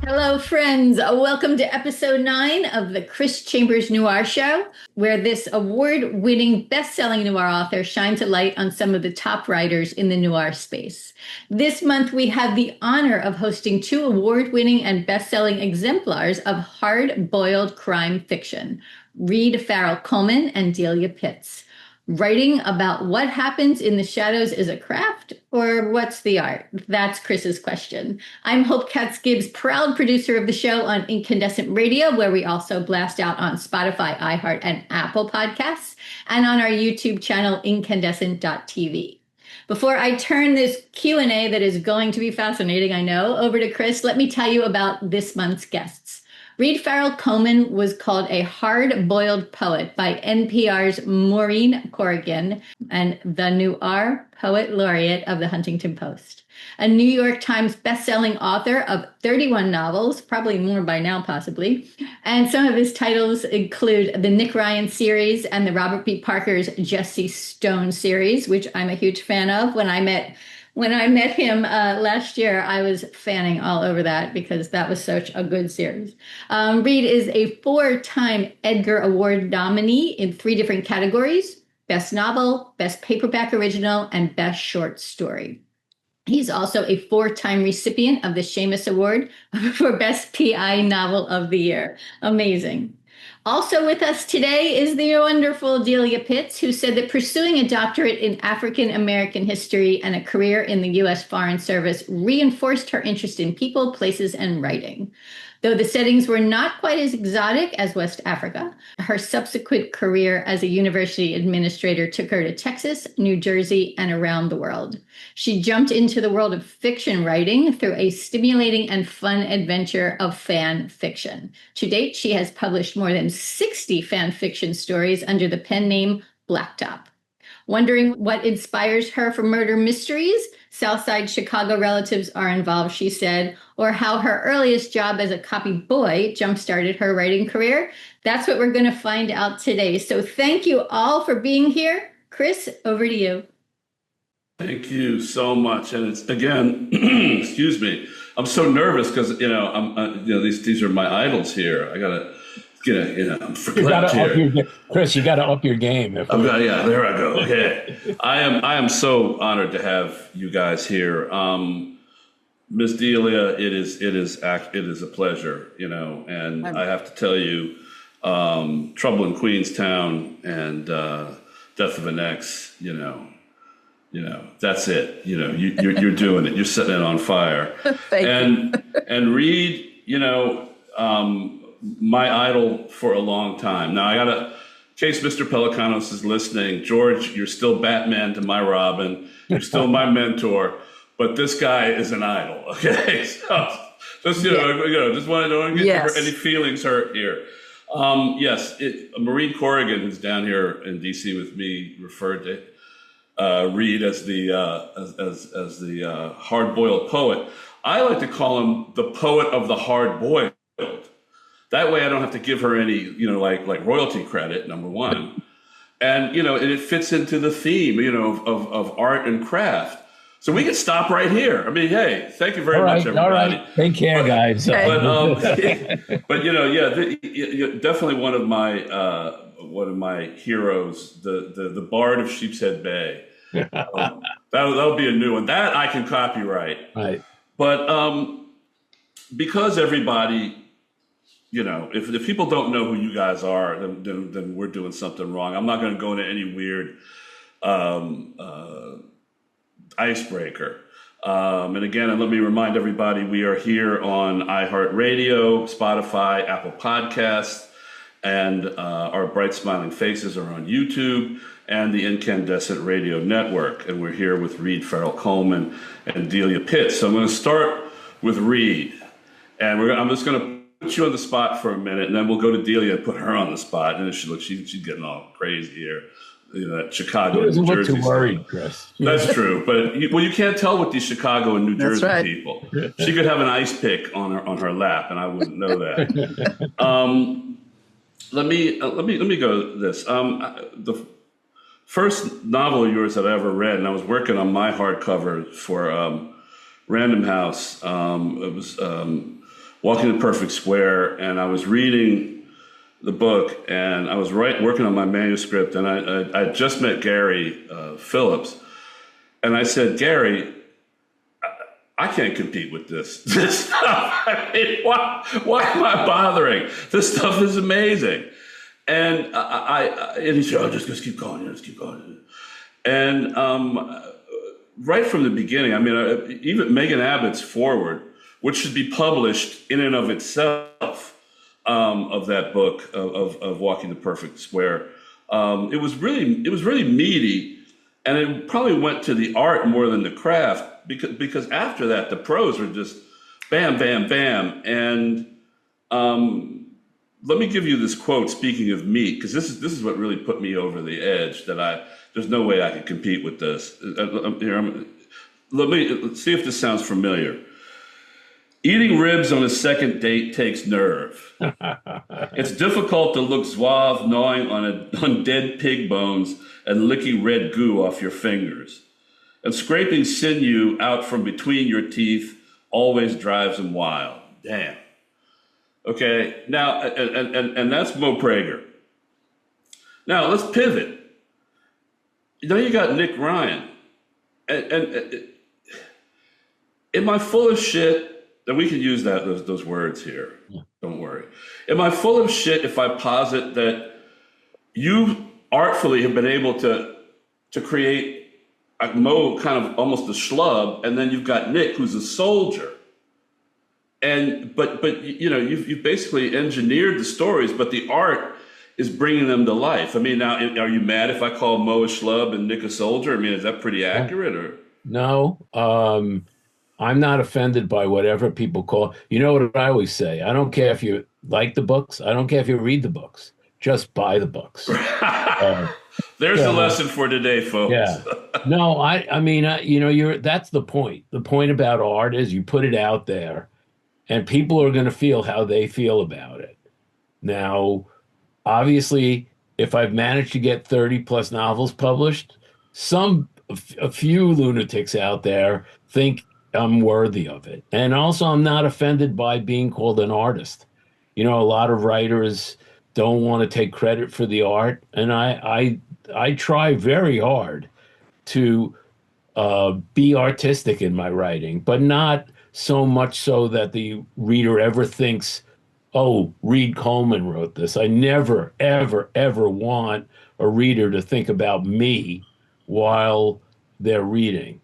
Hello, friends. Welcome to episode 9 of the Chris Chambers Noir Show, where this award-winning best-selling noir author shines a light on some of the top writers in the noir space. This month, we have the honor of hosting 2 award-winning and best-selling exemplars of hard-boiled crime fiction, Farrel Coleman and Delia Pitts. Writing about what happens in the shadows is a craft, or what's the art? That's Chris's question. I'm Hope Katz-Gibbs, proud producer of the show on Incandescent Radio, where we also blast out on Spotify, iHeart, and Apple Podcasts, and on our YouTube channel, incandescent.tv. Before I turn this Q&A that is going to be fascinating, I know, over to Chris, let me tell you about this month's guests. Farrel Coleman was called a hard-boiled poet by NPR's Maureen Corrigan and the Noir Poet Laureate of the Huffington Post. A New York Times-bestselling author of 31 novels, probably more by now possibly, and some of his titles include the Nick Ryan series and the Robert B. Parker's Jesse Stone series, which I'm a huge fan of. When I met him last year, I was fanning all over that because that was such a good series. Reed is a 4-time Edgar Award nominee in 3 different categories: Best Novel, Best Paperback Original, and Best Short Story. He's also a 4-time recipient of the Shamus Award for Best PI Novel of the Year. Amazing. Also with us today is the wonderful Delia Pitts, who said that pursuing a doctorate in African American history and a career in the U.S. Foreign Service reinforced her interest in people, places, and writing. Though the settings were not quite as exotic as West Africa, her subsequent career as a university administrator took her to Texas, New Jersey, and around the world. She jumped into the world of fiction writing through a stimulating and fun adventure of fan fiction. To date, she has published more than 60 fan fiction stories under the pen name Blacktop. Wondering what inspires her for murder mysteries? Southside Chicago relatives are involved, she said, or how her earliest job as a copy boy jump-started her writing career? That's what we're going to find out today. So thank you all for being here. Chris, over to you. Thank you so much. And it's, again, excuse me, I'm so nervous because, these are my idols here. I got to Chris, you got to up your game. There I go. Okay. I am so honored to have you guys here. Miss Delia, it is a pleasure, and I have to tell you, Trouble in Queenstown and Death of an Ex, that's it. You're doing it. You're setting it on fire. Thank you. And Reed, my idol for a long time. Now, in case Mr. Pelicanos is listening, George, you're still Batman to my Robin. You're still my mentor, but this guy is an idol. Okay, so just just want to get any feelings hurt here. Maureen Corrigan, who's down here in D.C. with me, referred to Reed as the hard-boiled poet. I like to call him the poet of the hard-boiled. That way I don't have to give her any, like royalty credit, number one. And, and it fits into the theme, of art and craft. So we can stop right here. I mean, hey, thank you very much, everybody. All right. Take care, guys. But definitely one of my heroes, the Bard of Sheepshead Bay. That'll be a new one. That I can copyright. Right. But because everybody, if people don't know who you guys are, then we're doing something wrong. I'm not going to go into any weird icebreaker. And again, let me remind everybody, we are here on iHeartRadio, Spotify, Apple Podcasts, and our Bright Smiling Faces are on YouTube and the Incandescent Radio Network. And we're here with Farrel Coleman and Delia Pitts. So I'm going to start with Reed. And I'm just going to put you on the spot for a minute, and then we'll go to Delia and put her on the spot. And she's getting all crazy here. That Chicago and New Jersey. Too worried, Chris. That's true, but you can't tell with these Chicago and New Jersey people. She could have an ice pick on her lap, and I wouldn't know that. Let me go to this. The first novel of yours that I ever read, and I was working on my hardcover for Random House. It was Walking the Perfect Square, and I was reading the book, and I was working on my manuscript, and I just met Gary Phillips, and I said, Gary, I can't compete with this stuff. I mean, why am I bothering? This stuff is amazing. And and he said, oh, just keep going, just keep going. And right from the beginning, I mean, even Megan Abbott's foreword, which should be published in and of itself, of that book of Walking the Perfect Square, it was really meaty, and it probably went to the art more than the craft. Because after that, the prose were just bam, bam, bam. And let me give you this quote, speaking of meat, because this is what really put me over the edge, that there's no way I could compete with this. Let me see if this sounds familiar. Eating ribs on a second date takes nerve. It's difficult to look suave gnawing on dead pig bones and licking red goo off your fingers. And scraping sinew out from between your teeth always drives him wild. Damn. Okay, now, and that's Mo Prager. Now, let's pivot. You got Nick Ryan. And am I full of shit? And we can use those words here. Yeah. Don't worry. Am I full of shit if I posit that you artfully have been able to create Mo kind of almost a schlub, and then you've got Nick, who's a soldier, but you've basically engineered the stories, but the art is bringing them to life. I mean, now, are you mad if I call Mo a schlub and Nick a soldier? I mean, is that pretty accurate, or no? I'm not offended by whatever people call. You know what I always say? I don't care if you like the books. I don't care if you read the books. Just buy the books. There's the lesson for today, folks. Yeah. No, I mean, that's the point. The point about art is you put it out there, and people are going to feel how they feel about it. Now, obviously, if I've managed to get 30 plus novels published, a few lunatics out there think I'm worthy of it. And also, I'm not offended by being called an artist. A lot of writers don't want to take credit for the art, and I try very hard to be artistic in my writing, but not so much so that the reader ever thinks, oh, Reed Coleman wrote this. I never, ever, ever want a reader to think about me while they're reading.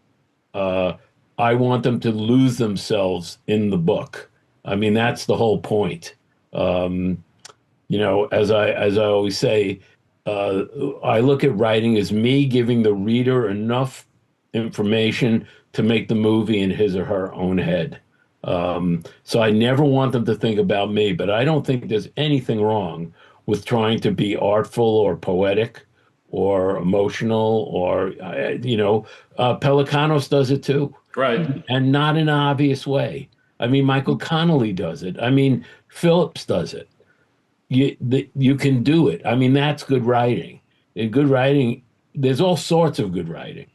I want them to lose themselves in the book. I mean, that's the whole point. As I always say, I look at writing as me giving the reader enough information to make the movie in his or her own head. So I never want them to think about me, but I don't think there's anything wrong with trying to be artful or poetic or emotional or, Pelicanos does it too. Right. And not in an obvious way. I mean, Michael Connelly does it. I mean, Phillips does it. You can do it. I mean, that's good writing. In good writing, there's all sorts of good writing.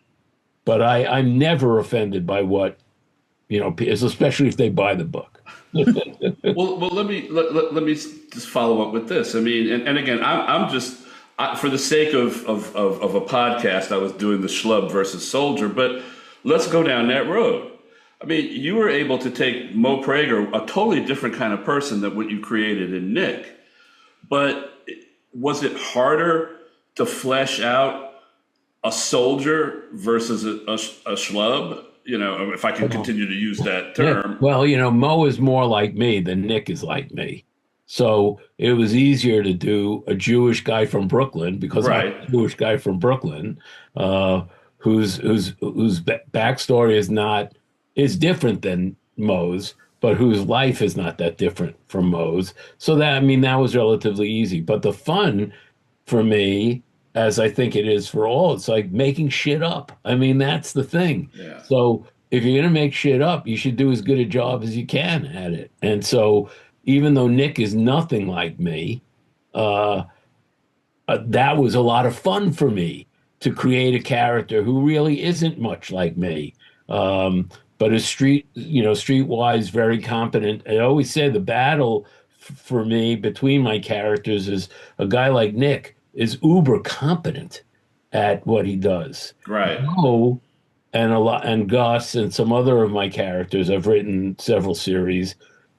But I'm never offended by what, especially if they buy the book. Well, let me just follow up with this. I mean, and again, I'm just, for the sake of a podcast, I was doing the schlub versus soldier, but let's go down that road. I mean, you were able to take Mo Prager, a totally different kind of person than what you created in Nick. But was it harder to flesh out a soldier versus a schlub? If I can continue to use that term. Yeah. Well, Mo is more like me than Nick is like me. So it was easier to do a Jewish guy from Brooklyn because I'm a Jewish guy from Brooklyn, whose backstory is different than Mo's, but whose life is not that different from Mo's. So that was relatively easy. But the fun for me, as I think it is for all, it's like making shit up. I mean, that's the thing. Yeah. So if you're going to make shit up, you should do as good a job as you can at it. And so even though Nick is nothing like me, that was a lot of fun for me to create a character who really isn't much like me. but is streetwise, very competent. I always say the battle for me between my characters is a guy like Nick is uber competent at what he does. Right. Oh, and Gus and some other of my characters, I've written several series,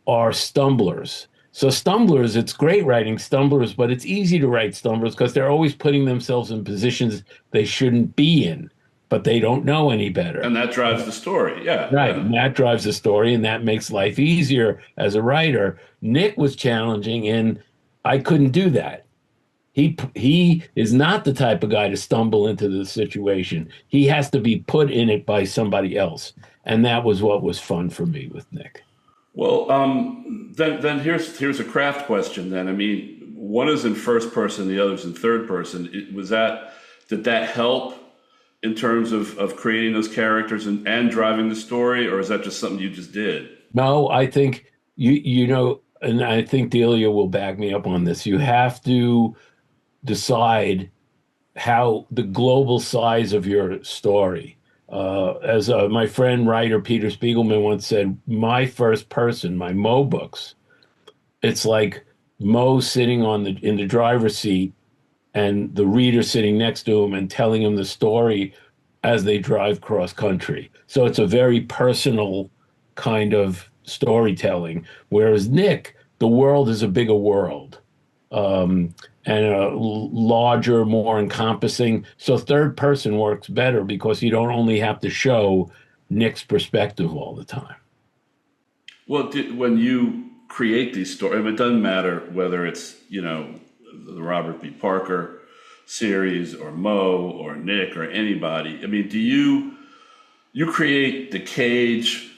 are stumblers. So stumblers, it's great writing stumblers, but it's easy to write stumblers because they're always putting themselves in positions they shouldn't be in, but they don't know any better. And that drives the story. Yeah. Right. Yeah. And that drives the story, and that makes life easier as a writer. Nick was challenging, and I couldn't do that. He is not the type of guy to stumble into the situation. He has to be put in it by somebody else. And that was what was fun for me with Nick. Well, then here's a craft question. Then I mean, one is in first person, the other's in third person. Did that help in terms of creating those characters and driving the story, or is that just something you just did? No, I think and I think Delia will back me up on this. You have to decide how the global size of your story. As my friend writer Peter Spiegelman once said, my first person, my Mo books, it's like Mo sitting in the driver's seat and the reader sitting next to him and telling him the story as they drive cross country. So it's a very personal kind of storytelling. Whereas Nick, the world is a bigger world. And a larger, more encompassing. So third person works better because you don't only have to show Nick's perspective all the time. Well, when you create these stories, it doesn't matter whether it's, the Robert B. Parker series or Mo or Nick or anybody. I mean, do you create the cage?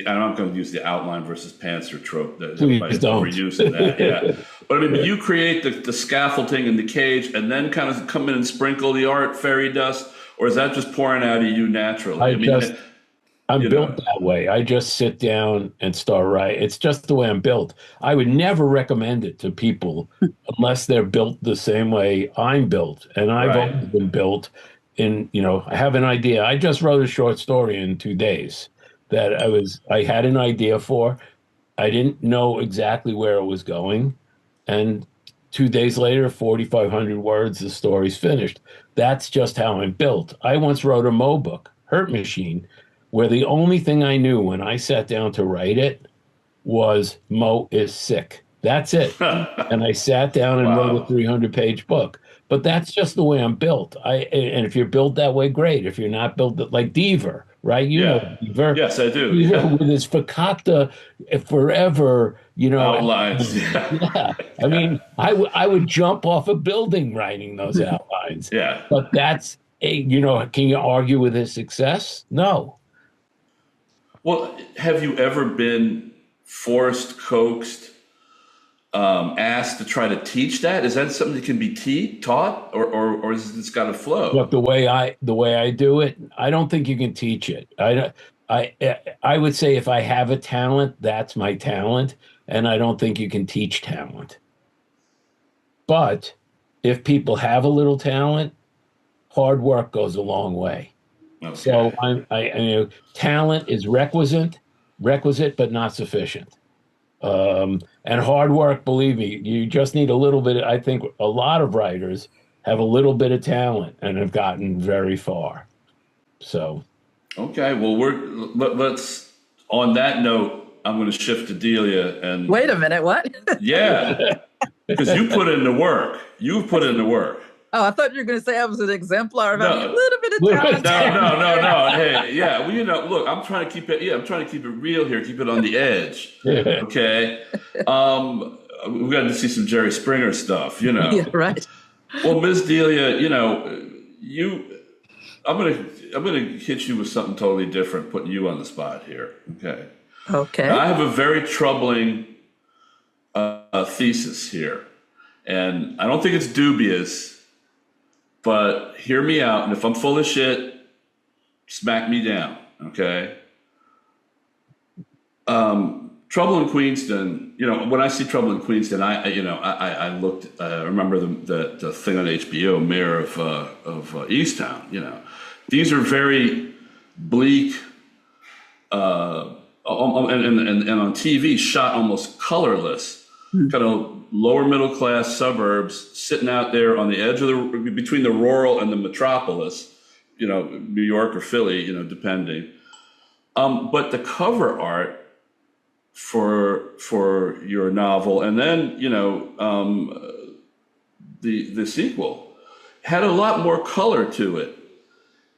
I'm not going to use the outline versus pantser trope. Everybody's overusing that. Yeah. But I mean, you create the scaffolding and the cage and then kind of come in and sprinkle the art, fairy dust, or is that just pouring out of you naturally? I'm built that way. I just sit down and start writing. It's just the way I'm built. I would never recommend it to people unless they're built the same way I'm built. And I've always been built in, I have an idea. I just wrote a short story in 2 days that I had an idea for. I didn't know exactly where it was going. And 2 days later, 4,500 words, the story's finished. That's just how I'm built. I once wrote a Mo book, Hurt Machine, where the only thing I knew when I sat down to write it was Mo is sick. That's it. And I sat down and wrote a 300-page book. But that's just the way I'm built. And if you're built that way, great. If you're not built like Deaver, right? Know Deaver. Yes, I do. Deaver with his fakakta forever, outlines. Yeah. I mean, I would jump off a building writing those outlines. Yeah. But that's can you argue with his success? No. Well, have you ever been forced, coaxed, asked to try to teach that? Is that something that can be taught, or is this got to flow? Look, the way I do it, I don't think you can teach it. I would say if I have a talent, that's my talent, and I don't think you can teach talent. But if people have a little talent, hard work goes a long way. Okay. So talent is requisite, but not sufficient. And hard work, believe me, you just need a little bit. I think a lot of writers have a little bit of talent and have gotten very far. So, okay, well, let's. On that note, I'm going to shift to Delia and wait a minute. What? Yeah, because you put in the work. You've put in the work. Oh, I thought you were going to say I was an exemplar of having a little bit of talent. No. Hey, yeah. Well, look, I'm trying to keep it. Yeah, I'm trying to keep it real here. Keep it on the edge. Okay. We got to see some Jerry Springer stuff. Yeah, right. Well, Ms. Delia, I'm gonna hit you with something totally different, putting you on the spot here. Okay. Okay. Now, I have a very troubling thesis here, and I don't think it's dubious. But hear me out, and if I'm full of shit, smack me down, okay? Trouble in Queenston. When I see Trouble in Queenston, I looked. I remember the thing on HBO, Mayor of Easttown. These are very bleak, and on TV shot almost colorless, kind of lower middle class suburbs sitting out there on the edge of between the rural and the metropolis, New York or Philly, depending. But the cover art for your novel, and then the sequel had a lot more color to it.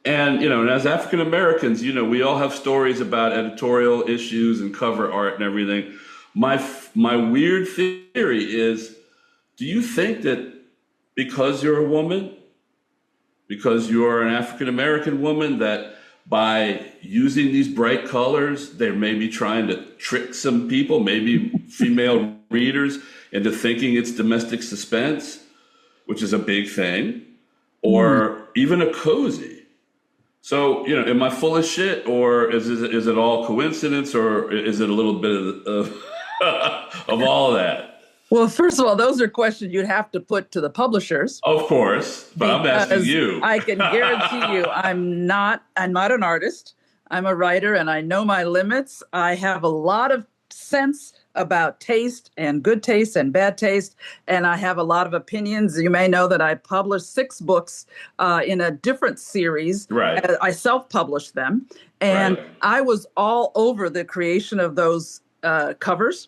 And and as African Americans, we all have stories about editorial issues and cover art and everything. My weird theory is, do you think that because you're a woman, because you're an African American woman, that by using these bright colors, they're maybe trying to trick some people, maybe female readers, into thinking it's domestic suspense, which is a big thing, or even a cozy? So, am I full of shit, or is it all coincidence, or is it a little bit of all that? Well, first of all, those are questions you'd have to put to the publishers. Of course, but I'm asking you. I can guarantee you I'm not an artist. I'm a writer, and I know my limits. I have a lot of sense about taste and good taste and bad taste, and I have a lot of opinions. You may know that I published 6 books in a different series. Right. I self-published them, and I was all over the creation of those covers,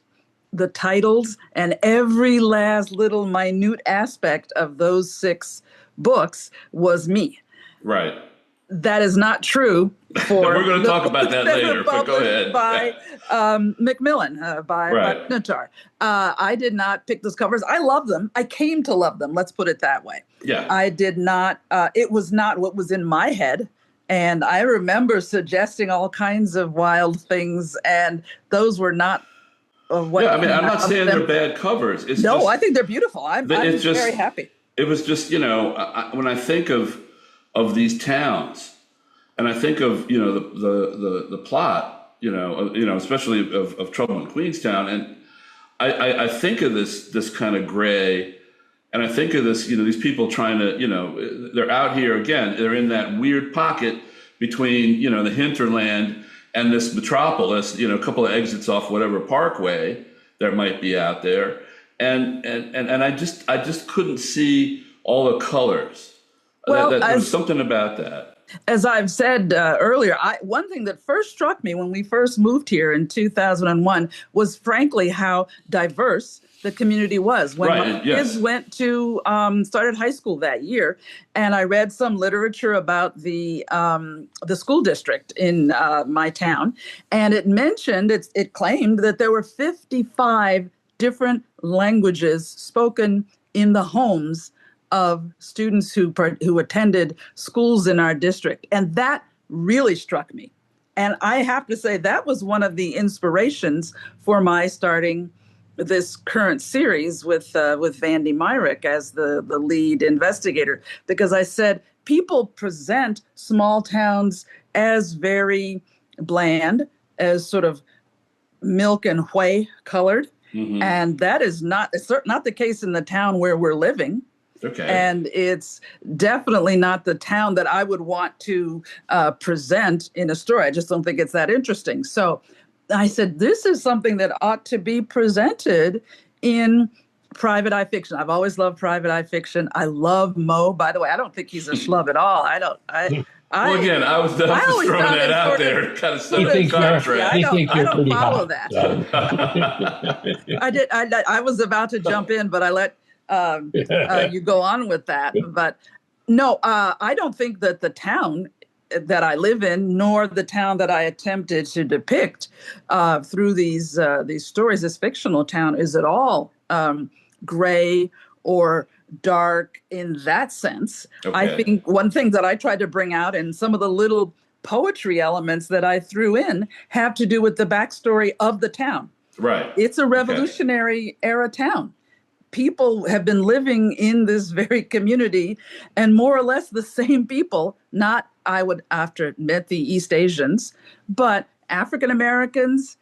the titles, and every last little minute aspect of those 6 books was me. Right. That is not true for. We're going to talk about that later, but go ahead. By Macmillan, by Natar. I did not pick those covers. I love them. I came to love them. Let's put it that way. Yeah. I did not. It was not what was in my head. And I remember suggesting all kinds of wild things, and those were not what. Yeah, I mean, I'm not saying they're bad covers. It's no, I think they're beautiful. I'm very happy. It was just, when I think of these towns, and I think of the plot, especially of Trouble in Queenstown, and I think of this kind of gray, and I think of this, these people trying to, they're out here again, they're in that weird pocket between the hinterland and this metropolis, a couple of exits off whatever parkway there might be out there, and I just couldn't see all the colors. Well, there was something about that. As I've said earlier, one thing that first struck me when we first moved here in 2001 was, frankly, how diverse the community was. When my kids went to started high school that year, and I read some literature about the school district in my town, and it mentioned, it claimed that there were 55 different languages spoken in the homes of students who attended schools in our district. And that really struck me. And I have to say that was one of the inspirations for my starting this current series with Vandy Myrick as the lead investigator, because I said people present small towns as very bland, as sort of milk and whey colored. Mm-hmm. And that is not the case in the town where we're living. Okay. And it's definitely not the town that I would want to present in a story. I just don't think it's that interesting. So I said, this is something that ought to be presented in private eye fiction. I've always loved private eye fiction. I love Mo. By the way, I don't think he's a schlub at all. Well, again, I was just throwing that out there. Kind of stuff in contract. I don't follow that. I was about to jump in, but I let you go on with that. But no, I don't think that the town that I live in, nor the town that I attempted to depict through these stories, this fictional town, is at all gray or dark in that sense. Okay. I think one thing that I tried to bring out, and some of the little poetry elements that I threw in, have to do with the backstory of the town. Right. It's a revolutionary era town. People have been living in this very community, and more or less the same people, not, I would have to admit, the East Asians, but African Americans,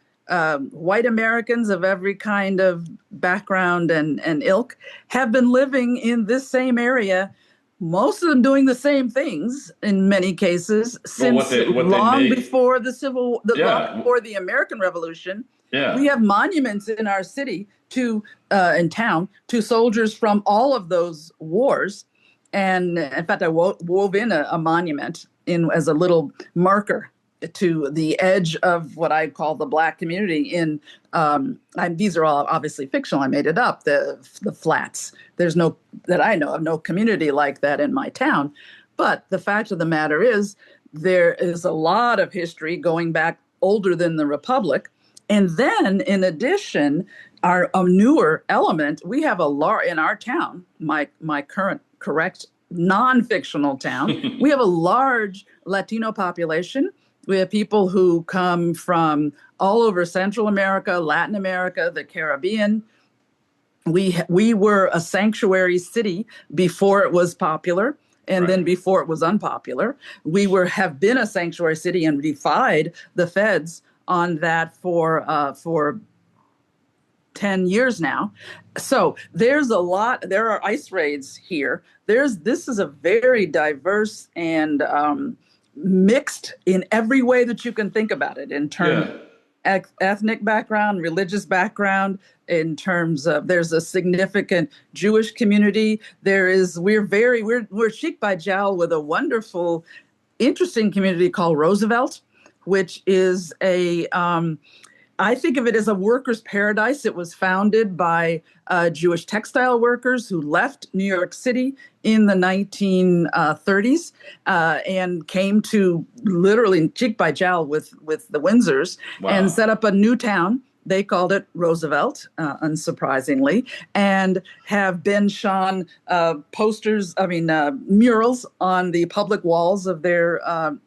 white Americans of every kind of background and ilk, have been living in this same area Most of them doing the same things in many cases since long before long before the American Revolution. Yeah. We have monuments in our city in town to soldiers from all of those wars. And in fact, I wove in a monument as a little marker to the edge of what I call the Black community these are all obviously fictional. I made it up, the flats. There's that I know of, no community like that in my town. But the fact of the matter is, there is a lot of history going back older than the Republic. And then in addition, a newer element, we have in our town, my current correct non-fictional town, we have a large Latino population. We have people who come from all over Central America, Latin America, the Caribbean. We were a sanctuary city before it was popular, and then before it was unpopular. We have been a sanctuary city and defied the feds on that for 10 years now. So there are ICE raids here. This is a very diverse and mixed in every way that you can think about it, in terms of ethnic background, religious background, in terms of there's a significant Jewish community. We're cheek by jowl with a wonderful, interesting community called Roosevelt, which is I think of it as a workers' paradise. It was founded by Jewish textile workers who left New York City in the 1930s and came to literally cheek by jowl with the Windsors and set up a new town. They called it Roosevelt, unsurprisingly, and have been shown murals on the public walls of the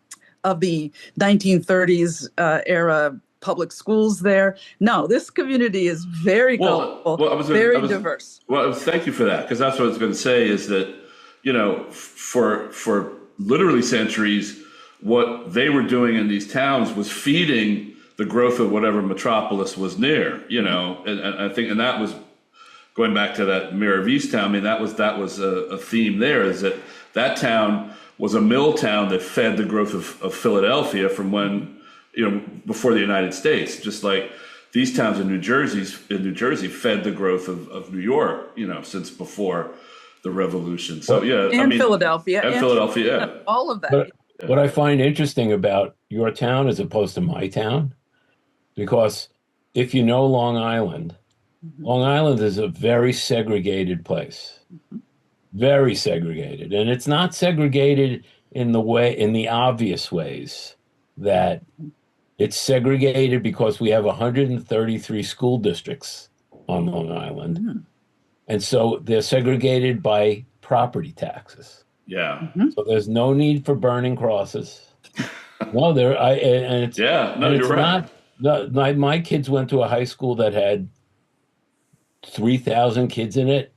1930s era public schools there. No, this community is very colorful, very diverse. Well, thank you for that, because that's what I was going to say, is that, for literally centuries, what they were doing in these towns was feeding the growth of whatever metropolis was near, and I think, and that was going back to that Mirror of Easttown. I mean, that was a theme there, is that town was a mill town that fed the growth of Philadelphia from when, before the United States, just like these towns in New Jersey fed the growth of New York, since before the Revolution. So Philadelphia, all of that. But what I find interesting about your town as opposed to my town, because if you know Long Island, Long Island is a very segregated place, very segregated, and it's not segregated in the obvious ways that. It's segregated because we have 133 school districts on Long Island. Mm-hmm. And so they're segregated by property taxes. Yeah. Mm-hmm. So there's no need for burning crosses. No, you're right. My kids went to a high school that had 3,000 kids in it.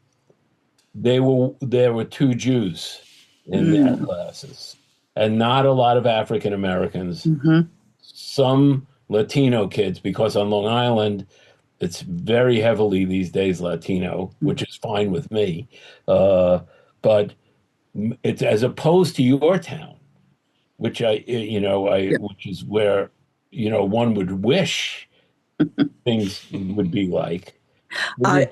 There were 2 Jews in their classes, and not a lot of African Americans. Mm-hmm. Some Latino kids, because on Long Island, it's very heavily these days Latino, which is fine with me. But it's as opposed to your town, which which is where, one would wish things would be like. I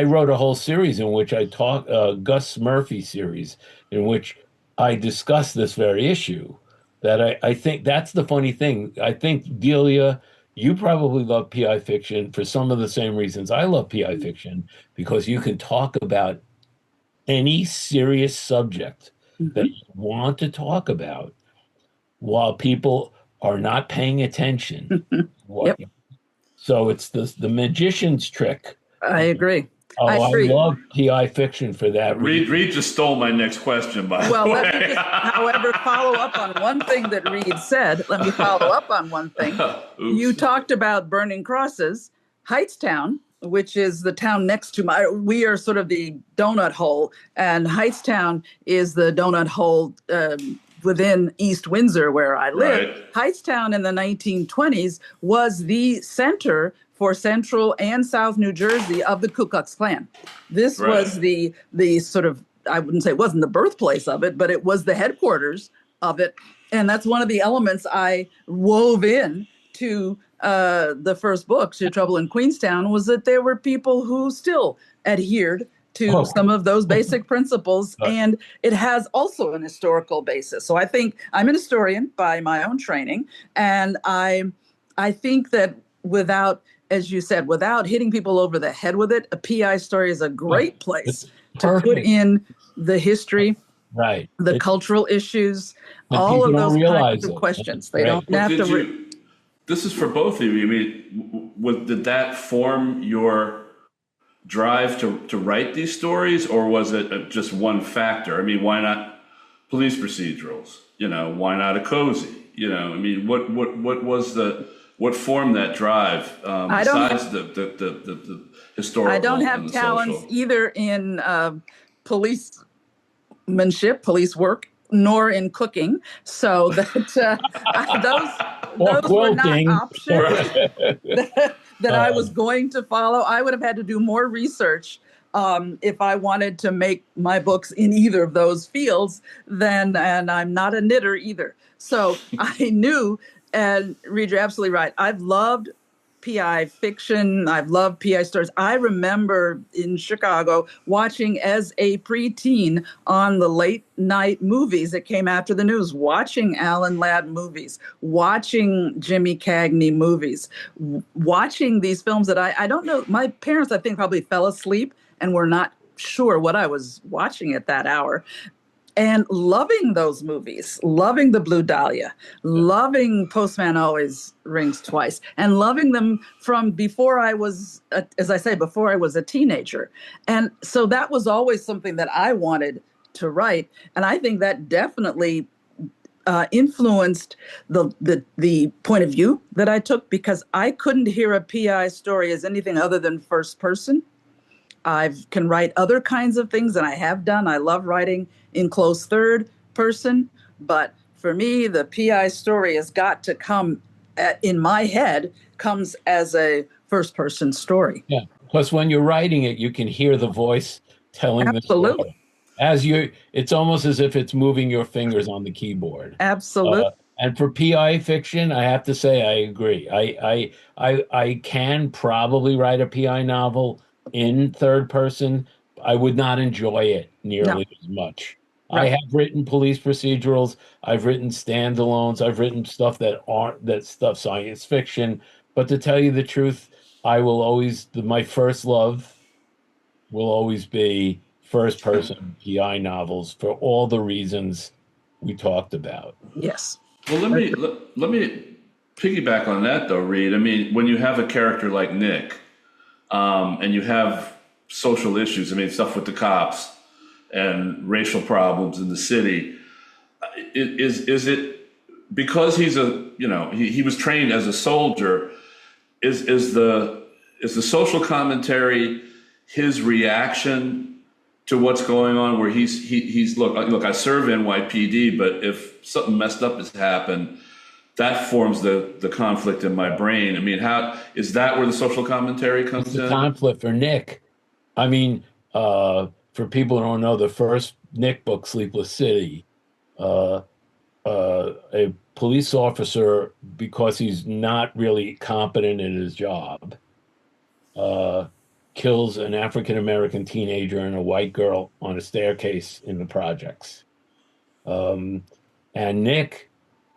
wrote a whole series in which I talk, Gus Murphy series, in which I discuss this very issue. That I think that's the funny thing. I think, Delia, you probably love PI fiction for some of the same reasons I love PI fiction, because you can talk about any serious subject that you want to talk about while people are not paying attention. Yep. So it's the magician's trick. I agree. Oh, I love PI fiction for that. Reed just stole my next question, by the way. Well, let me just, however, follow up on one thing that Reed said. Let me follow up on one thing. You talked about burning crosses. Hightstown, which is the town next to we are sort of the donut hole, and Hightstown is the donut hole within East Windsor, where I live. Right. Hightstown in the 1920s was the center for Central and South New Jersey of the Ku Klux Klan. This was the sort of I wouldn't say it wasn't the birthplace of it, but it was the headquarters of it. And that's one of the elements I wove in to the first book, To Trouble in Queenstown, was that there were people who still adhered to some of those basic principles. And it has also an historical basis. So I think I'm an historian by my own training. And I think that without, as you said, without hitting people over the head with it, a PI story is a great place to put in the history, the cultural issues, but all of those kinds of questions. They don't have to. This is for both of you. I mean, did that form your drive to write these stories, or was it just one factor? I mean, why not police procedurals? Why not a cozy? I mean, what formed that drive besides the historical? I don't have talents either in policemanship, police work, nor in cooking. So that those were not options that I was going to follow. I would have had to do more research if I wanted to make my books in either of those fields. And I'm not a knitter either. So I knew, and Reed, you're absolutely right. I've loved PI fiction. I've loved PI stories. I remember in Chicago watching as a preteen on the late night movies that came after the news, watching Alan Ladd movies, watching Jimmy Cagney movies, watching these films that I don't know. My parents, I think, probably fell asleep and were not sure what I was watching at that hour. And loving those movies, loving The Blue Dahlia, loving Postman Always Rings Twice, and loving them from before I was, as I say, before I was a teenager. And so that was always something that I wanted to write. And I think that definitely influenced the point of view that I took, because I couldn't hear a PI story as anything other than first person. I can write other kinds of things, and I have done. I love writing in close third person. But for me, the PI story has got to come, in my head, comes as a first person story. Yeah. Plus, when you're writing it, you can hear the voice telling the story. It's almost as if it's moving your fingers on the keyboard. Absolutely. And for PI fiction, I have to say, I agree. I can probably write a PI novel in third person. I would not enjoy it nearly as much. Right. I have written police procedurals. I've written standalones. I've written stuff stuff science fiction. But to tell you the truth, I will always, my first love will always be first person PI novels for all the reasons we talked about. Yes. Well, let me piggyback on that though, Reed. I mean, when you have a character like Nick, and you have social issues, I mean, stuff with the cops and racial problems in the city, is it because he's he was trained as a soldier, is the social commentary his reaction to what's going on, where he's look, I serve NYPD, but if something messed up has happened, that forms the conflict in my brain. I mean, how is that where the social commentary comes in? The conflict for Nick. I mean, for people who don't know, the first Nick book, Sleepless City, a police officer, because he's not really competent in his job, kills an African-American teenager and a white girl on a staircase in the projects. And Nick,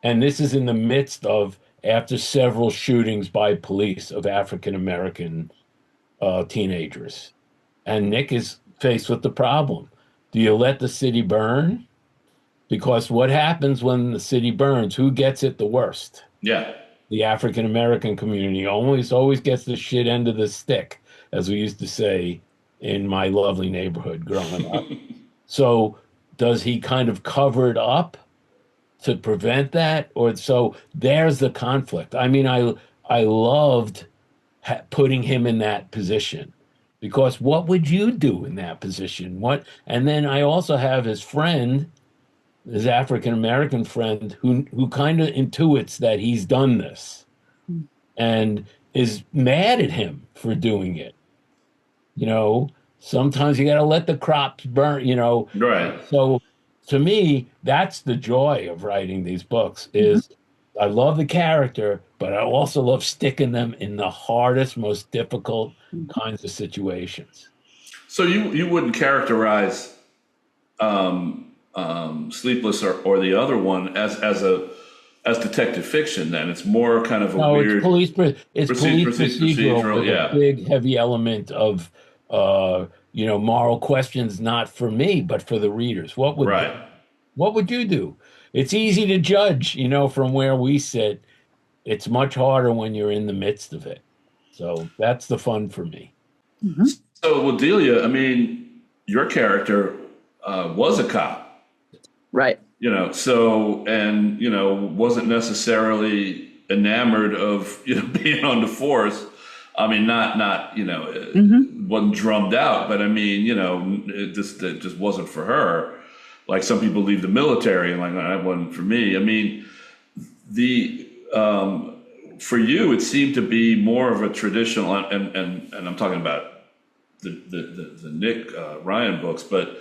and this is in the midst of, after several shootings by police of African-American teenagers. And Nick is faced with the problem. Do you let the city burn? Because what happens when the city burns? Who gets it the worst? Yeah. The African-American community always gets the shit end of the stick, as we used to say in my lovely neighborhood growing up. So does he kind of cover it up to prevent that? Or so there's the conflict. I mean, I loved putting him in that position, because what would you do in that position? And then I also have his friend, his African-American friend, who kind of intuits that he's done this and is mad at him for doing it. sometimes you got to let the crops burn, Right. So to me, that's the joy of writing these books is I love the character, but I also love sticking them in the hardest, most difficult kinds of situations. So you wouldn't characterize Sleepless or the other one as detective fiction, then? It's more kind of a weird... It's police procedural with a big, heavy element of, moral questions, not for me, but for the readers. What would you do? It's easy to judge, from where we sit. It's much harder when you're in the midst of it. So that's the fun for me. Mm-hmm. So, well, Delia, I mean, your character was a cop. Right. Wasn't necessarily enamored of, being on the force. I mean, wasn't drummed out, but I mean, it just wasn't for her. Like some people leave the military and that wasn't for me. I mean, for you, it seemed to be more of a traditional, and I'm talking about the Nick Ryan books, but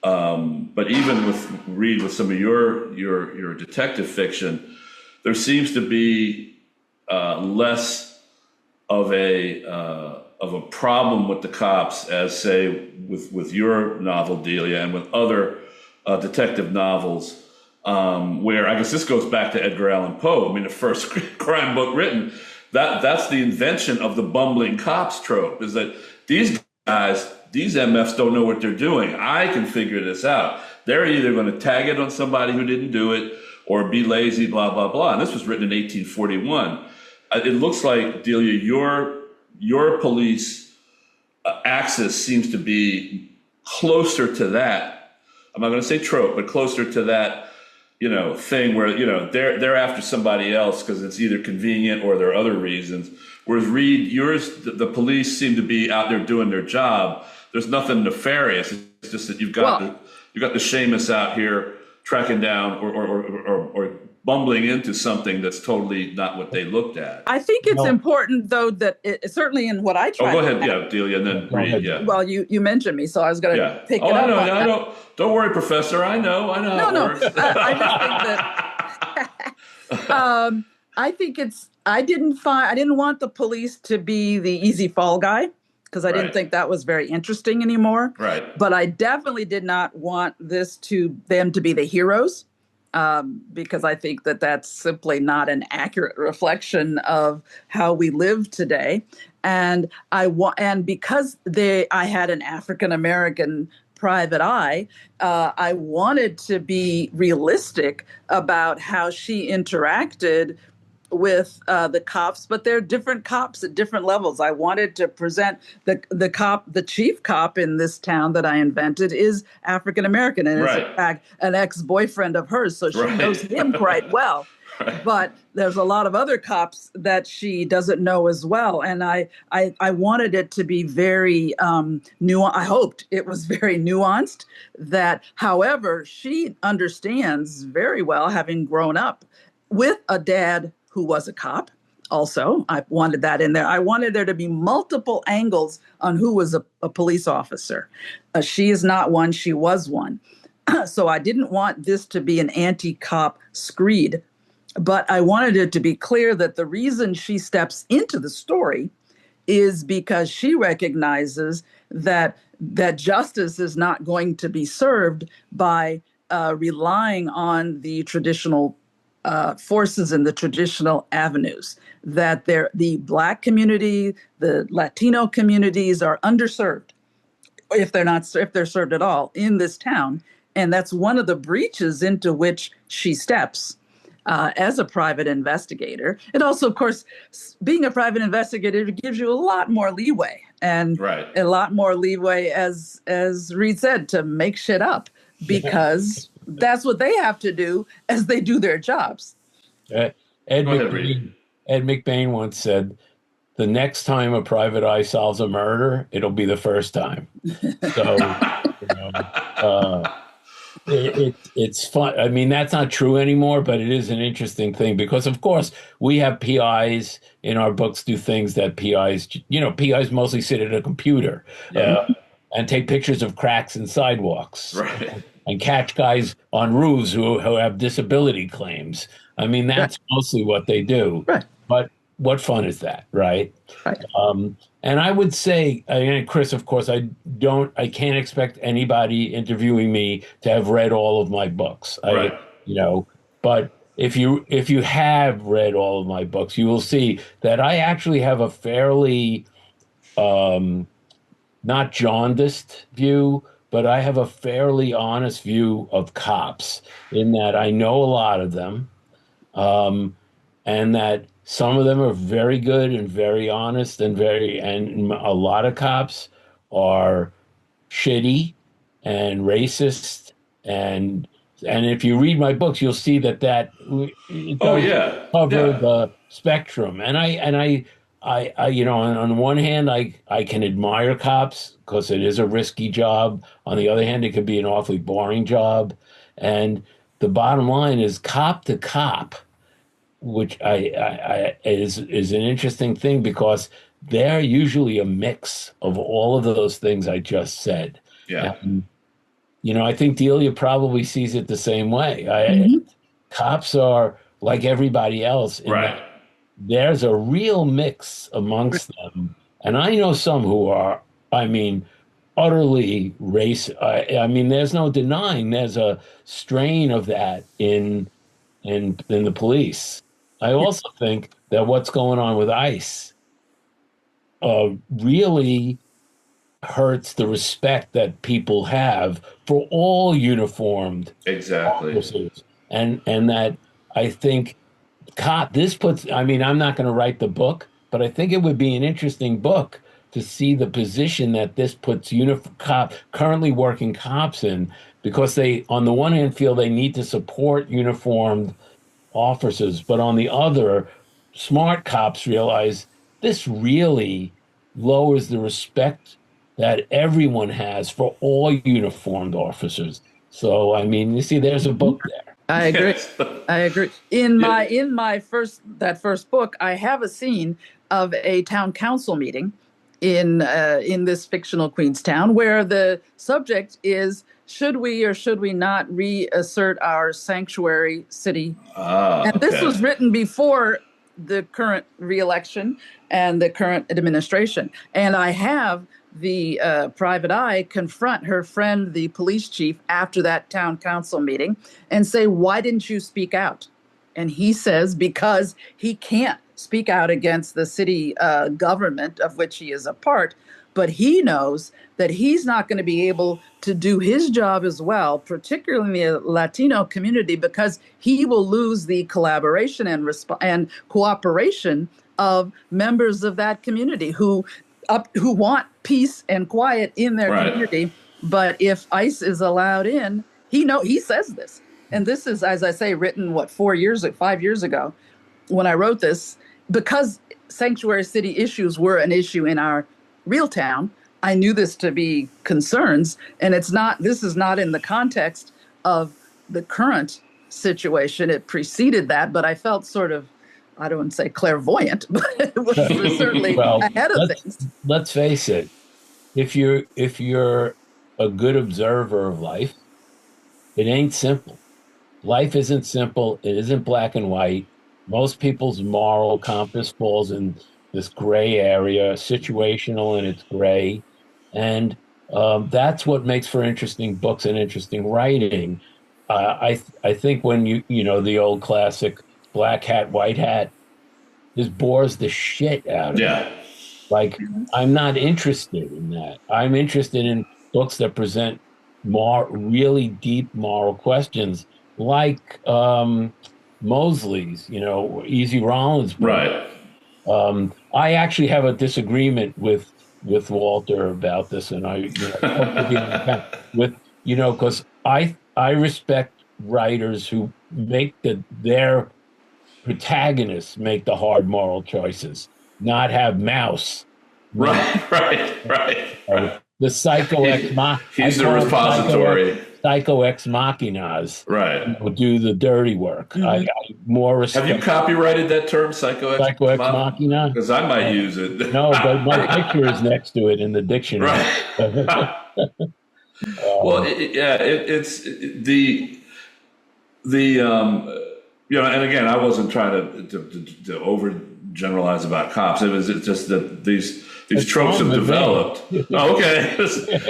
even with some of your detective fiction, there seems to be less of a problem with the cops as, say, with your novel Delia and with other detective novels, where I guess this goes back to Edgar Allan Poe. I mean, the first crime book written, that's the invention of the bumbling cops trope, is that these guys, these MFs don't know what they're doing. I can figure this out. They're either going to tag it on somebody who didn't do it or be lazy, blah, blah, blah. And this was written in 1841. It looks like, Delia, your police axis seems to be closer to that. I'm not going to say trope, but closer to that, thing where, they're after somebody else because it's either convenient or there are other reasons. Whereas Reed, yours, the police seem to be out there doing their job. There's nothing nefarious. It's just that you've got the Shamus out here tracking down or bumbling into something that's totally not what they looked at. I think it's important, though, that certainly in what I try. Go ahead, Delia, and then Reed. Yeah. Well, you mentioned me, so I was going to pick it up. I know. Don't worry, Professor. I know. No. I think that I didn't want the police to be the easy fall guy, because I didn't think that was very interesting anymore. Right. But I definitely did not want them to be the heroes, because I think that that's simply not an accurate reflection of how we live today. And because I had an African American private eye, I wanted to be realistic about how she interacted with the cops, but they're different cops at different levels. I wanted to present the chief cop in this town that I invented is African American and is in fact an ex-boyfriend of hers, so she knows him quite well. Right. But there's a lot of other cops that she doesn't know as well, and I wanted it to be very nuanced. I hoped it was very nuanced. That, however, she understands very well, having grown up with a dad who was a cop. Also, I wanted that in there. I wanted there to be multiple angles on who was a police officer. She is not one, she was one. So I didn't want this to be an anti-cop screed, but I wanted it to be clear that the reason she steps into the story is because she recognizes that justice is not going to be served by relying on the traditional forces in the traditional avenues, that the Black community, the Latino communities are underserved, if they're served at all in this town. And that's one of the breaches into which she steps as a private investigator. It also, of course, being a private investigator gives you a lot more leeway, and a lot more leeway, as Reed said, to make shit up, because that's what they have to do as they do their jobs. Ed McBain once said, the next time a private eye solves a murder, it'll be the first time. So, it's fun. I mean, that's not true anymore, but it is an interesting thing because, of course, we have PIs in our books do things that PIs mostly sit at a computer. and take pictures of cracks in sidewalks, right, and catch guys on roofs who have disability claims. I mean, that's mostly what they do. Right. But what fun is that, right? Right. And I would say, and Chris, of course, I can't expect anybody interviewing me to have read all of my books. Right. But if you have read all of my books, you will see that I actually have a fairly not jaundiced view, but I have a fairly honest view of cops in that I know a lot of them, and that some of them are very good and very honest and a lot of cops are shitty and racist, and if you read my books, you'll see that it does cover the spectrum. And I on one hand, I can admire cops because it is a risky job. On the other hand, it can be an awfully boring job. And the bottom line is cop to cop, which is an interesting thing because they're usually a mix of all of those things I just said. Yeah. I think Delia probably sees it the same way. Cops are like everybody else. Right. There's a real mix amongst them. And I know some who are, utterly racist. There's no denying there's a strain of that in the police. I also think that what's going on with ICE really hurts the respect that people have for all uniformed officers. And that I think I'm not going to write the book, but I think it would be an interesting book to see the position that this puts currently working cops in, because they, on the one hand, feel they need to support uniformed officers, but on the other, smart cops realize this really lowers the respect that everyone has for all uniformed officers. So, you see, there's a book there. I agree. Yes. I agree. In my first book, I have a scene of a town council meeting in this fictional Queenstown where the subject is, should we or should we not reassert our sanctuary city? And this was written before the current reelection and the current administration. And I have the private eye confront her friend, the police chief, after that town council meeting and say, why didn't you speak out? And he says, because he can't speak out against the city government of which he is a part, but he knows that he's not going to be able to do his job as well, particularly in the Latino community, because he will lose the collaboration and cooperation of members of that community who want peace and quiet in their community. But if ICE is allowed in, he says this. And this is, as I say, written, 5 years ago when I wrote this, because sanctuary city issues were an issue in our real town. I knew this to be concerns, and this is not in the context of the current situation. It preceded that, but I felt sort of, I don't want to say clairvoyant, but it was certainly ahead of things. Let's face it. If you're a good observer of life, it ain't simple. Life isn't simple. It isn't black and white. Most people's moral compass falls in this gray area, situational, and it's gray. And that's what makes for interesting books and interesting writing. I think when the old classic black hat, white hat, this bores the shit out of me. Like, I'm not interested in that. I'm interested in books that present really deep moral questions, like Mosley's, Easy Rollins book. Right. I actually have a disagreement with Walter about this, and because I respect writers who make their protagonists make the hard moral choices, not have Mouse. Right. The psycho ex machina. He's the repository. Psycho ex machinas. Right. Do the dirty work. Mm-hmm. I more respect. Have you copyrighted that term, psycho ex machina? Because I might use it. No, but my picture is next to it in the dictionary. Right. Well, it's the and again, I wasn't trying to over generalize about cops. It's just that these tropes have developed. Oh, okay.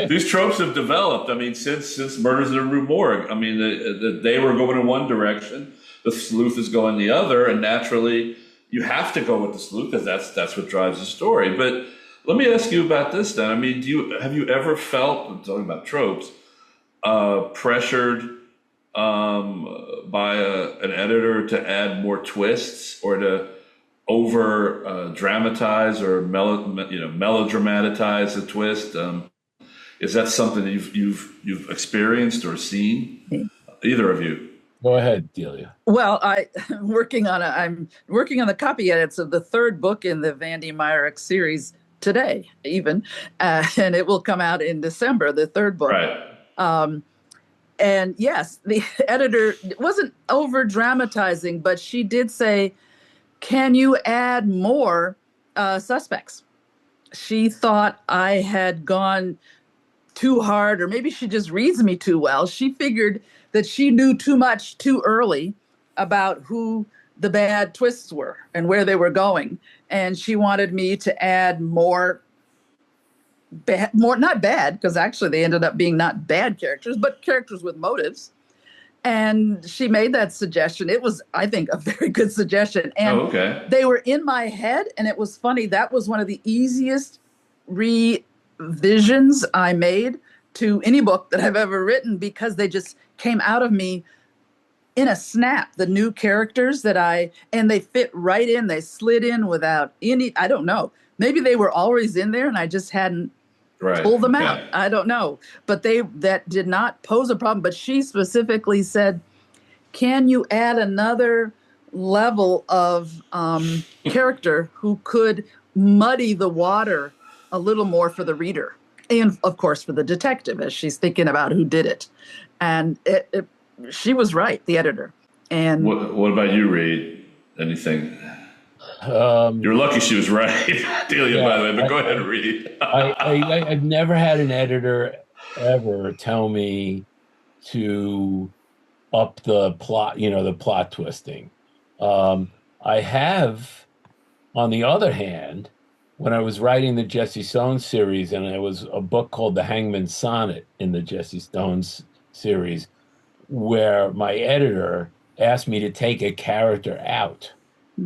These tropes have developed. I mean, since Murders in the Rue Morgue. I mean, they were going in one direction, the sleuth is going the other, and naturally, you have to go with the sleuth because that's what drives the story. But let me ask you about this then. I mean, have you ever felt, I'm talking about tropes, pressured by an editor to add more twists or to over dramatize or melodramatize the twist? Is that something that you've experienced or seen? Either of you? Go ahead, Delia. Well, I'm working on the copy edits of the third book in the Vandy Myrick series today, even, and it will come out in December. The third book, right? And yes, the editor wasn't over dramatizing, but she did say, "Can you add more suspects?" She thought I had gone too hard, or maybe she just reads me too well. She figured that she knew too much too early about who the bad twists were and where they were going. And she wanted me to add more not bad, because actually they ended up being not bad characters, but characters with motives. And she made that suggestion. It was, I think, a very good suggestion. And they were in my head, and it was funny. That was one of the easiest revisions I made to any book that I've ever written, because they just came out of me in a snap. The new characters and they fit right in. They slid in without any, I don't know. Maybe they were always in there and I just hadn't pulled them out. I don't know. But that did not pose a problem. But she specifically said, can you add another level of character who could muddy the water a little more for the reader? And, of course, for the detective, as she's thinking about who did it. And she was right, the editor. And what about you, Reed? Anything? You're lucky she was right, Delia, by the way, but go ahead, Reed. I've never had an editor ever tell me to up the plot, the plot twisting. I have, on the other hand, when I was writing the Jesse Stones series, and it was a book called The Hangman's Sonnet in the Jesse Stones series, where my editor asked me to take a character out.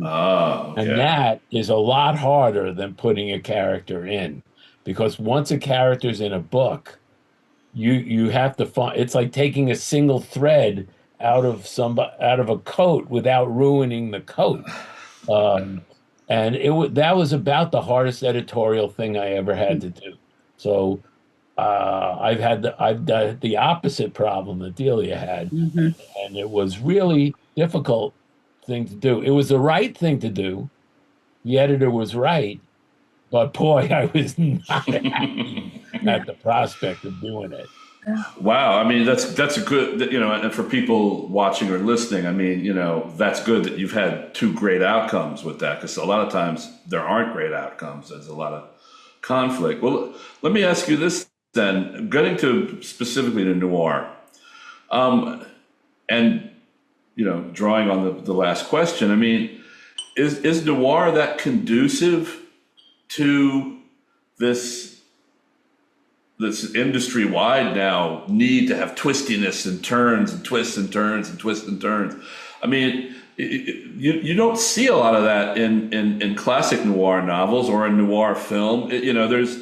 Oh, okay. And that is a lot harder than putting a character in, because once a character's in a book, you have to find, it's like taking a single thread out of a coat without ruining the coat. And that was about the hardest editorial thing I ever had to do. So I've had the opposite problem that Delia had, and it was really difficult thing to do. It was the right thing to do. The editor was right, but boy, I was not happy at the prospect of doing it. Wow, I mean that's a good, and for people watching or listening, I mean, that's good that you've had two great outcomes with that, because a lot of times there aren't great outcomes. There's a lot of conflict. Well, let me ask you this then, getting to specifically to noir, and drawing on the last question. I mean, is noir that conducive to this industry-wide now need to have twistiness and turns and twists and turns and twists and turns? I mean, you don't see a lot of that in classic noir novels or in noir film. There's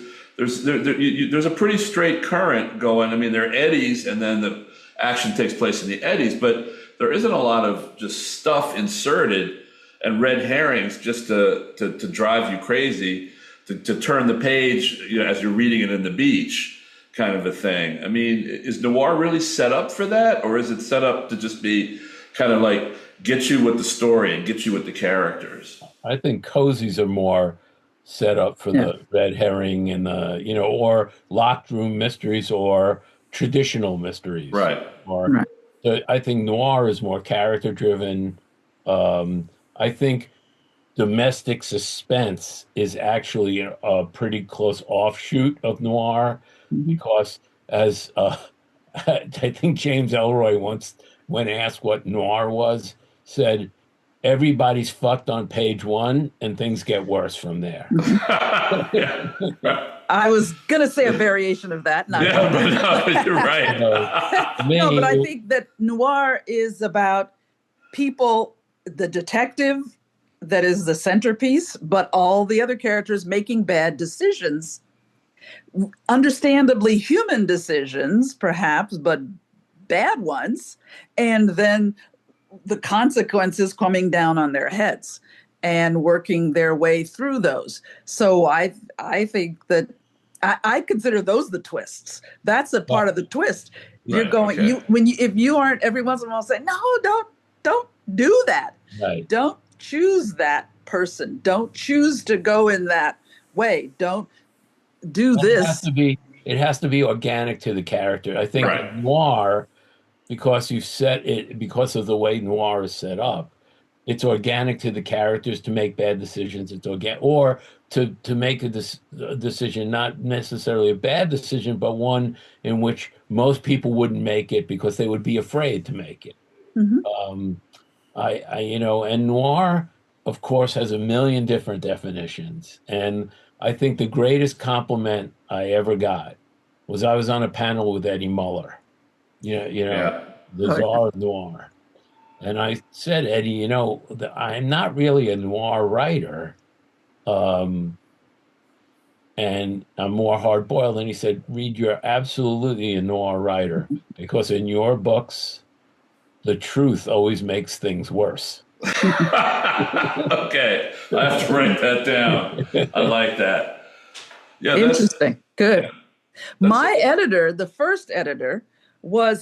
a pretty straight current going. I mean, there are eddies, and then the action takes place in the eddies, but there isn't a lot of just stuff inserted and red herrings just to drive you crazy, to turn the page, as you're reading it in the beach, kind of a thing. I mean, is noir really set up for that, or is it set up to just be kind of like get you with the story and get you with the characters? I think cozies are more set up for the red herring and the, or locked room mysteries or traditional mysteries. Right. I think noir is more character driven. I think domestic suspense is actually a pretty close offshoot of noir, because as I think James Ellroy once, when asked what noir was, said, everybody's fucked on page 1 and things get worse from there. I was going to say a variation of that. But no, you're right. No, but I think that noir is about people, the detective that is the centerpiece, but all the other characters making bad decisions, understandably human decisions, perhaps, but bad ones, and then the consequences coming down on their heads and working their way through those. So I think that I consider those the twists. That's a part of the twist. You're going, if you aren't every once in a while saying, no, don't do that. Right. Don't choose that person. Don't choose to go in that way. Don't do this. It has to be organic to the character. I think noir, because you've set it, because of the way noir is set up, it's organic to the characters to make bad decisions. It's organic, or to make a decision, not necessarily a bad decision, but one in which most people wouldn't make it because they would be afraid to make it. Mm-hmm. And noir, of course, has a million different definitions. And I think the greatest compliment I ever got was I was on a panel with Eddie Muller, the czar of noir. And I said, Eddie, I'm not really a noir writer, and I'm more hard-boiled. And he said, Reed, you're absolutely a noir writer, because in your books, the truth always makes things worse. Okay, I have to write that down. I like that. Yeah, interesting. Good. Yeah, my editor, the first editor,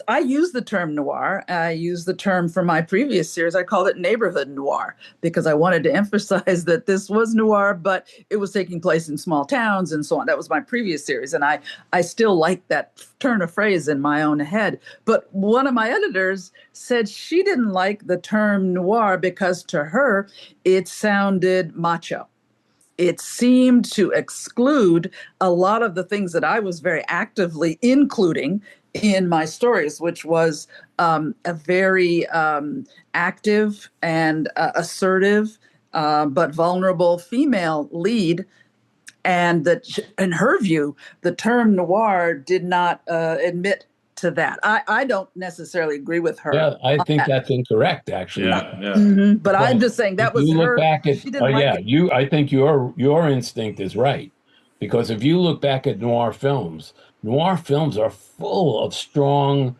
I used the term noir. I used the term for my previous series. I called it neighborhood noir because I wanted to emphasize that this was noir, but it was taking place in small towns and so on. That was my previous series. And I still like that turn of phrase in my own head. But one of my editors said she didn't like the term noir because to her, it sounded macho. It seemed to exclude a lot of the things that I was very actively including in my stories, which was a very active and assertive, but vulnerable female lead. And that, in her view, the term noir did not admit to that. I don't necessarily agree with her. Yeah, I think that's incorrect, actually. Yeah. Mm-hmm. But I'm just saying that was her. I think your instinct is right, because if you look back at noir films are full of strong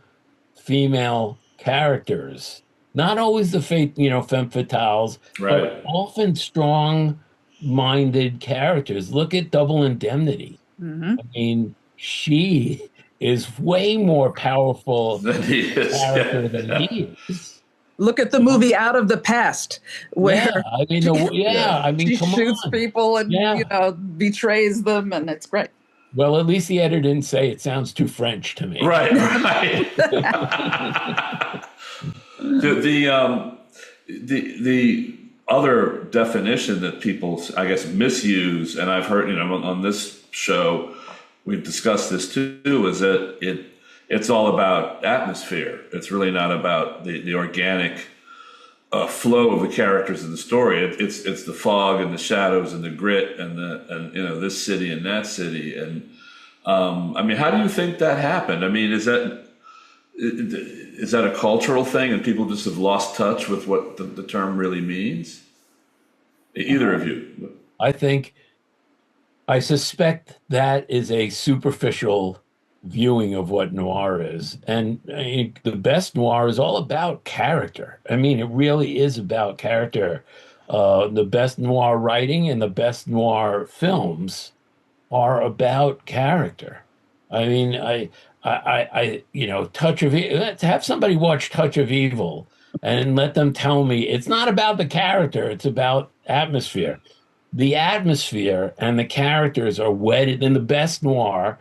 female characters. Not always the femme fatales, but often strong-minded characters. Look at Double Indemnity. Mm-hmm. I mean, she is way more powerful than he is. Look at the movie Out of the Past, where she shoots people and betrays them, and it's great. Well, at least the editor didn't say it sounds too French to me. Right. The other definition that people, I guess, misuse, and I've heard, on this show, we've discussed this too, is that it's all about atmosphere. It's really not about the organic flow of the characters in the story. It's the fog and the shadows and the grit and this city and that city. And how do you think that happened? I mean, is that a cultural thing and people just have lost touch with what the term really means? Either of you? I suspect that is a superficial viewing of what noir is. And the best noir is all about character. I mean, it really is about character. The best noir writing and the best noir films are about character. I mean, Touch of Evil, let's have somebody watch Touch of Evil and let them tell me it's not about the character, it's about atmosphere. The atmosphere and the characters are wedded in the best noir.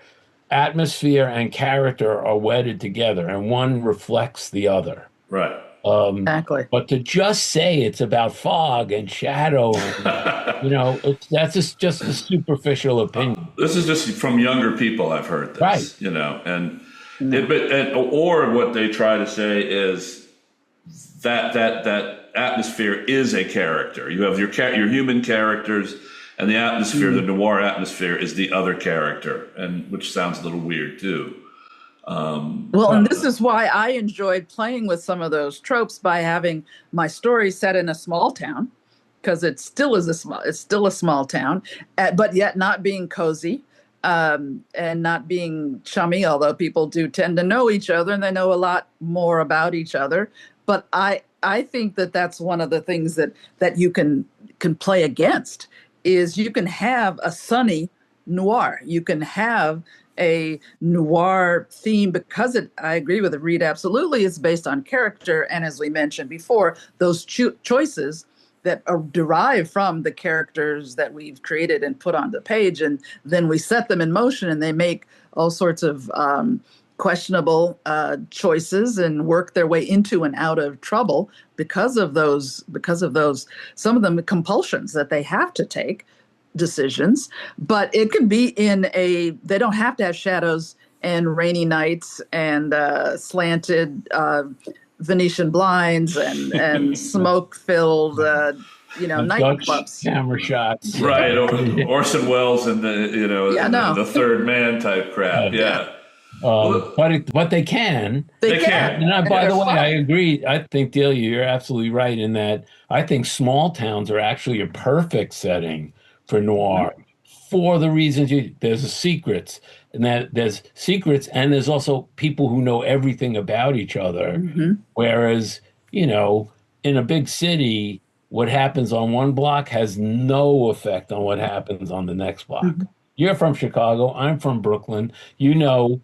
Atmosphere and character are wedded together, and one reflects the other. Right. Exactly. But to just say it's about fog and shadow, and, that's just a superficial opinion. This is just from younger people. I've heard this, right? Or what they try to say is that atmosphere is a character. You have your human characters, and the atmosphere, the noir atmosphere, is the other character, and which sounds a little weird too. And this is why I enjoyed playing with some of those tropes by having my story set in a small town, because it's still a small town, but yet not being cozy, and not being chummy, although people do tend to know each other and they know a lot more about each other. But I think that's one of the things that you can play against, is you can have a sunny noir. You can have a noir theme, because I agree with Reed, absolutely, it's based on character. And as we mentioned before, those choices that are derived from the characters that we've created and put on the page, and then we set them in motion, and they make all sorts of questionable choices and work their way into and out of trouble because of those, some of them compulsions that they have to take decisions. But it could be they don't have to have shadows and rainy nights and slanted Venetian blinds and smoke-filled nightclubs, camera shots, right? Orson Welles and the third man type crap, but they can. They can. And by the way, I agree. I think, Delia, you're absolutely right in that. I think small towns are actually a perfect setting for noir, for the reasons there's secrets, and there's also people who know everything about each other. Whereas, in a big city, what happens on one block has no effect on what happens on the next block. You're from Chicago. I'm from Brooklyn. No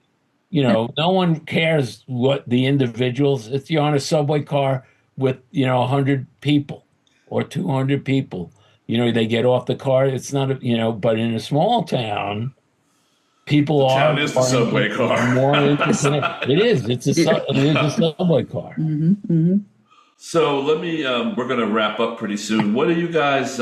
one cares what the individuals. If you're on a subway car with 100 people or 200 people, they get off the car. It's not but in a small town, people the town is the subway car. More interconnected. It is. It is a subway car. So let me. We're going to wrap up pretty soon. What are you guys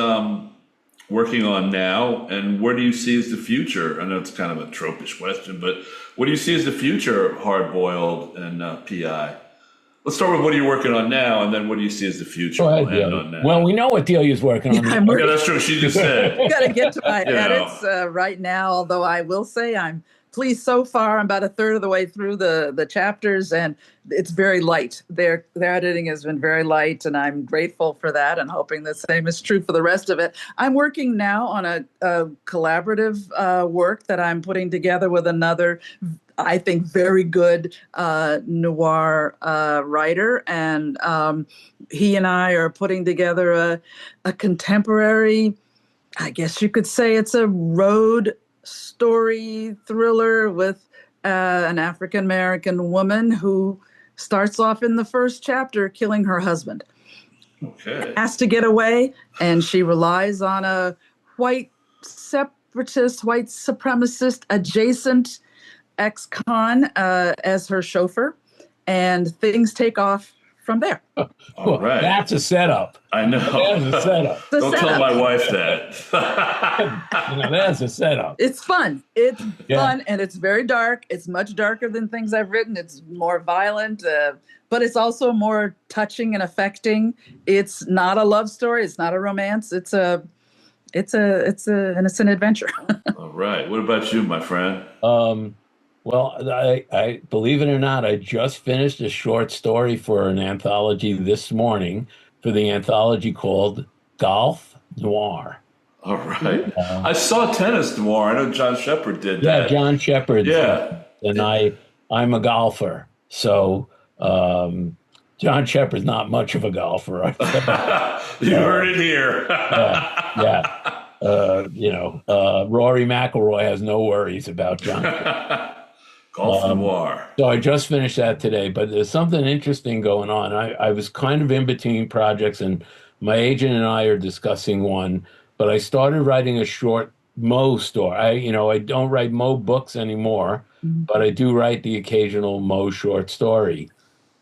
working on now, and where do you see as the future? I know it's kind of a tropish question, but what do you see as the future of hardboiled and PI? Let's start with what are you working on now, and then what do you see as the future? Go ahead, on now. Well, we know what Delia's working on. Yeah, that's true. She just said. Got to get to my edits right now, although I will say I'm pleased so far. I'm about a third of the way through the chapters, and it's very light. Their editing has been very light, and I'm grateful for that, and hoping the same is true for the rest of it. I'm working now on a collaborative work that I'm putting together with another, I think, very good noir writer, and he and I are putting together a contemporary, I guess you could say it's a road story thriller with an African-American woman who starts off in the first chapter killing her husband. Okay. Has to get away, and she relies on a white separatist, white supremacist adjacent ex-con as her chauffeur, and things take off from there. All right. That's a setup. I know. That's a setup. Don't tell my wife that. That's a setup. It's fun. It's fun, and it's very dark. It's much darker than things I've written. It's more violent, but it's also more touching and affecting. It's not a love story. It's not a romance. It's an adventure. All right. What about you, my friend? Well, I believe it or not, I just finished a short story for an anthology this morning, for the anthology called Golf Noir. All right. I saw Tennis Noir. I know John Shepard did that. Yeah, John Shepard. Yeah. And I'm a golfer. So John Shepard's not much of a golfer. You heard it here. Rory McIlroy has no worries about John. Golf Noir. So I just finished that today, but there's something interesting going on. I was kind of in between projects, and my agent and I are discussing one, but I started writing a short Mo story. I don't write Mo books anymore, but I do write the occasional Mo short story.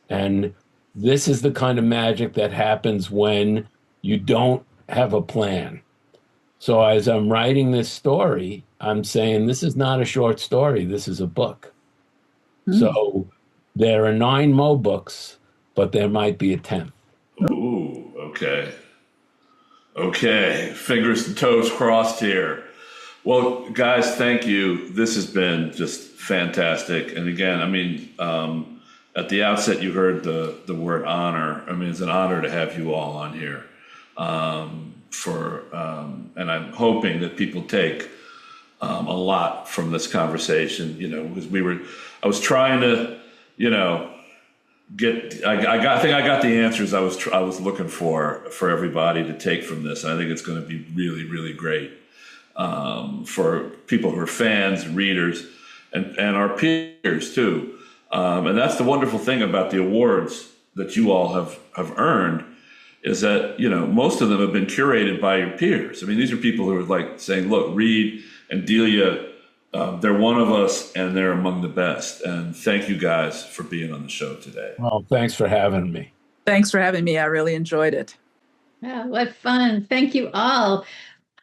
And this is the kind of magic that happens when you don't have a plan. So as I'm writing this story, I'm saying this is not a short story. This is a book. So there are 9 Mo books, but there might be a 10th. Ooh, okay. Okay, fingers and toes crossed here. Well, guys, thank you. This has been just fantastic. And again, I mean, at the outset, you heard the word honor. I mean, it's an honor to have you all on here. And I'm hoping that people take a lot from this conversation. You know, because I was trying to, you know, I think I got the answers I was looking for everybody to take from this. And I think it's going to be really, really great for people who are fans and readers and our peers too. And that's the wonderful thing about the awards that you all have earned, is that, you know, most of them have been curated by your peers. I mean, these are people who are like saying, look, Reed and Delia, they're one of us and they're among the best. And thank you guys for being on the show today. Well, thanks for having me. Thanks for having me. I really enjoyed it. Oh, what fun. Thank you all.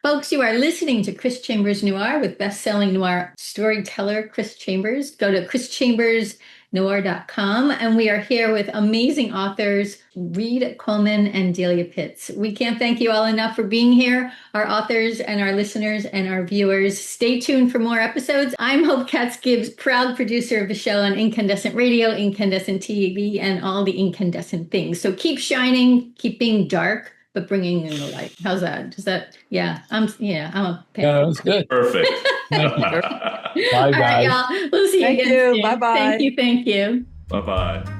Folks, you are listening to Chris Chambers Noir with best-selling noir storyteller Chris Chambers. Go to chrischambersnoir.com, and we are here with amazing authors Reed Coleman and Delia Pitts. We can't thank you all enough for being here, our authors and our listeners and our viewers. Stay tuned for more episodes. I'm Hope Katz-Gibbs, proud producer of the show on Incandescent Radio, Incandescent TV, and all the incandescent things. So keep shining, keep being dark, but bringing in the light. How's that? Does that? Yeah, I'm a fan. Yeah, that was good. Perfect. Thank you. Bye, guys. All right, y'all. We'll see you again soon. Bye-bye. Thank you. Bye-bye.